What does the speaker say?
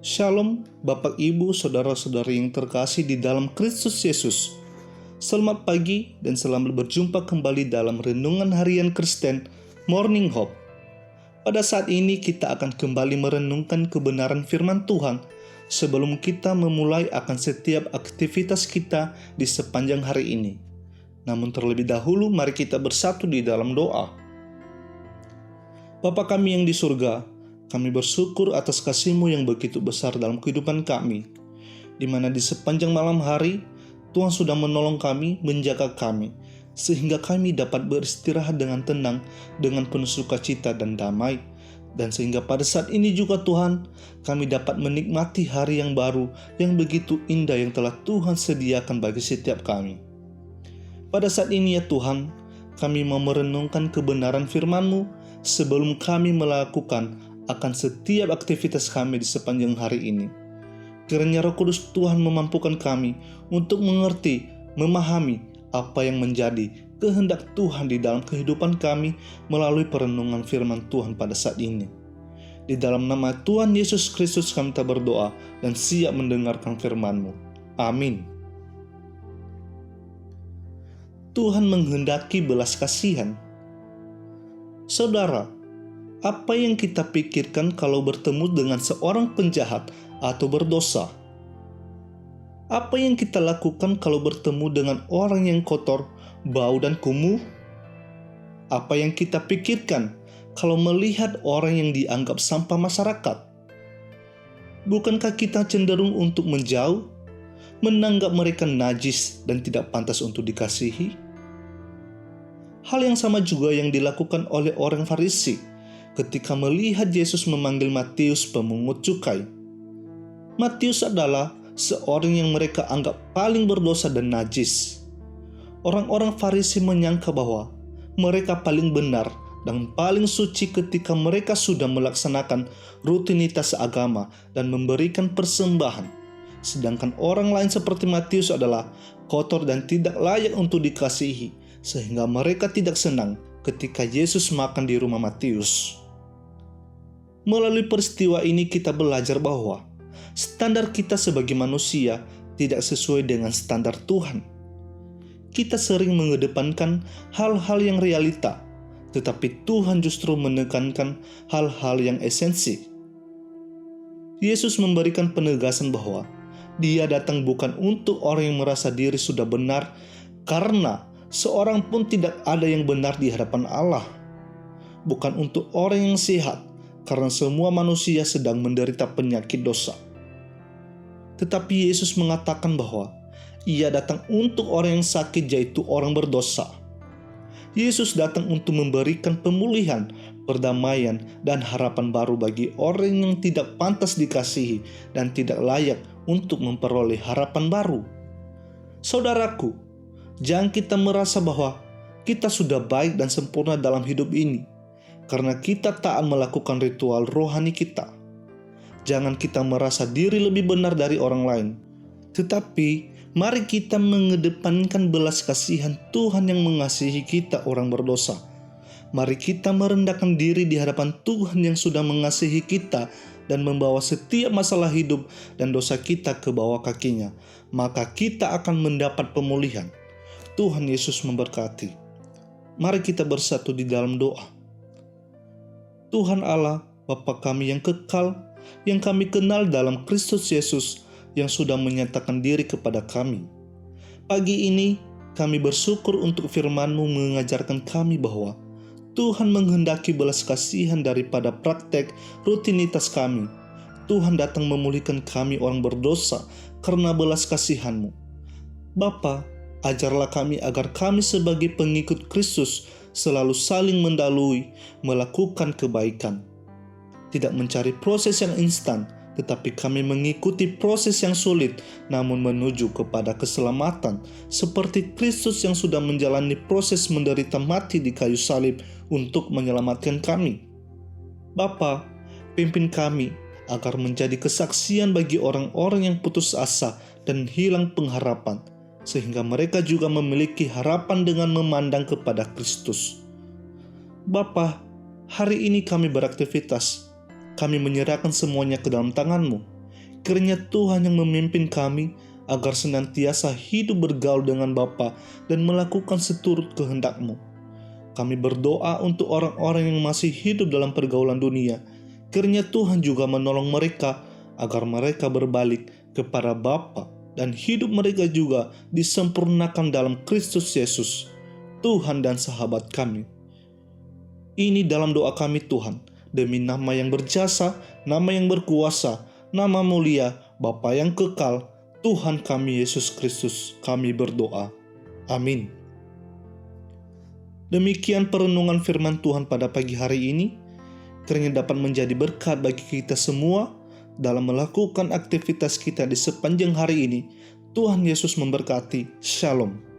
Shalom, Bapak Ibu, Saudara-saudari yang terkasih di dalam Kristus Yesus. Selamat pagi dan selamat berjumpa kembali dalam Renungan Harian Kristen Morning Hope. Pada saat ini kita akan kembali merenungkan kebenaran firman Tuhan sebelum kita memulai akan setiap aktivitas kita di sepanjang hari ini. Namun terlebih dahulu mari kita bersatu di dalam doa. Bapa kami yang di surga, kami bersyukur atas kasih-Mu yang begitu besar dalam kehidupan kami, di mana di sepanjang malam hari, Tuhan sudah menolong kami, menjaga kami, sehingga kami dapat beristirahat dengan tenang, dengan penuh sukacita dan damai. Dan sehingga pada saat ini juga Tuhan, kami dapat menikmati hari yang baru, yang begitu indah yang telah Tuhan sediakan bagi setiap kami. Pada saat ini ya Tuhan, kami mau merenungkan kebenaran firman-Mu sebelum kami melakukan akan setiap aktivitas kami di sepanjang hari ini. Kiranya Roh Kudus Tuhan memampukan kami untuk mengerti, memahami apa yang menjadi kehendak Tuhan di dalam kehidupan kami melalui perenungan firman Tuhan pada saat ini. Di dalam nama Tuhan Yesus Kristus kami tak berdoa dan siap mendengarkan firman-Mu. Amin. Tuhan menghendaki belas kasihan. Saudara, apa yang kita pikirkan kalau bertemu dengan seorang penjahat atau berdosa? Apa yang kita lakukan kalau bertemu dengan orang yang kotor, bau dan kumuh? Apa yang kita pikirkan kalau melihat orang yang dianggap sampah masyarakat? Bukankah kita cenderung untuk menjauh, menganggap mereka najis dan tidak pantas untuk dikasihi? Hal yang sama juga yang dilakukan oleh orang Farisi ketika melihat Yesus memanggil Matius pemungut cukai. Matius adalah seorang yang mereka anggap paling berdosa dan najis. Orang-orang Farisi menyangka bahwa mereka paling benar dan paling suci ketika mereka sudah melaksanakan rutinitas agama dan memberikan persembahan. Sedangkan orang lain seperti Matius adalah kotor dan tidak layak untuk dikasihi, sehingga mereka tidak senang ketika Yesus makan di rumah Matius. Melalui peristiwa ini kita belajar bahwa standar kita sebagai manusia tidak sesuai dengan standar Tuhan. Kita sering mengedepankan hal-hal yang realita, tetapi Tuhan justru menekankan hal-hal yang esensi. Yesus memberikan penegasan bahwa Dia datang bukan untuk orang yang merasa diri sudah benar, karena seorang pun tidak ada yang benar di hadapan Allah. Bukan untuk orang yang sehat, karena semua manusia sedang menderita penyakit dosa. Tetapi Yesus mengatakan bahwa Ia datang untuk orang yang sakit, yaitu orang berdosa. Yesus datang untuk memberikan pemulihan, perdamaian, dan harapan baru bagi orang yang tidak pantas dikasihi dan tidak layak untuk memperoleh harapan baru. Saudaraku, jangan kita merasa bahwa kita sudah baik dan sempurna dalam hidup ini karena kita taat melakukan ritual rohani kita. Jangan kita merasa diri lebih benar dari orang lain. Tetapi mari kita mengedepankan belas kasihan Tuhan yang mengasihi kita orang berdosa. Mari kita merendahkan diri di hadapan Tuhan yang sudah mengasihi kita dan membawa setiap masalah hidup dan dosa kita ke bawah kakinya. Maka kita akan mendapat pemulihan. Tuhan Yesus memberkati. Mari kita bersatu di dalam doa. Tuhan Allah, Bapa kami yang kekal, yang kami kenal dalam Kristus Yesus yang sudah menyatakan diri kepada kami. Pagi ini kami bersyukur untuk firman-Mu mengajarkan kami bahwa Tuhan menghendaki belas kasihan daripada praktek rutinitas kami. Tuhan datang memulihkan kami orang berdosa karena belas kasihan-Mu. Bapa, ajarlah kami agar kami sebagai pengikut Kristus selalu saling mendahului, melakukan kebaikan. Tidak mencari proses yang instan, tetapi kami mengikuti proses yang sulit, namun menuju kepada keselamatan, seperti Kristus yang sudah menjalani proses menderita mati di kayu salib untuk menyelamatkan kami. Bapa, pimpin kami agar menjadi kesaksian bagi orang-orang yang putus asa dan hilang pengharapan, sehingga mereka juga memiliki harapan dengan memandang kepada Kristus. Bapa, hari ini kami beraktivitas. Kami menyerahkan semuanya ke dalam tangan-Mu. Kiranya Tuhan yang memimpin kami agar senantiasa hidup bergaul dengan Bapa dan melakukan seturut kehendak-Mu. Kami berdoa untuk orang-orang yang masih hidup dalam pergaulan dunia. Kiranya Tuhan juga menolong mereka agar mereka berbalik kepada Bapa dan hidup mereka juga disempurnakan dalam Kristus Yesus, Tuhan dan sahabat kami. Ini dalam doa kami Tuhan, demi nama yang berjasa, nama yang berkuasa, nama mulia, Bapa yang kekal, Tuhan kami Yesus Kristus, kami berdoa. Amin. Demikian perenungan firman Tuhan pada pagi hari ini. Kiranya dapat menjadi berkat bagi kita semua dalam melakukan aktivitas kita di sepanjang hari ini. Tuhan Yesus memberkati. Shalom.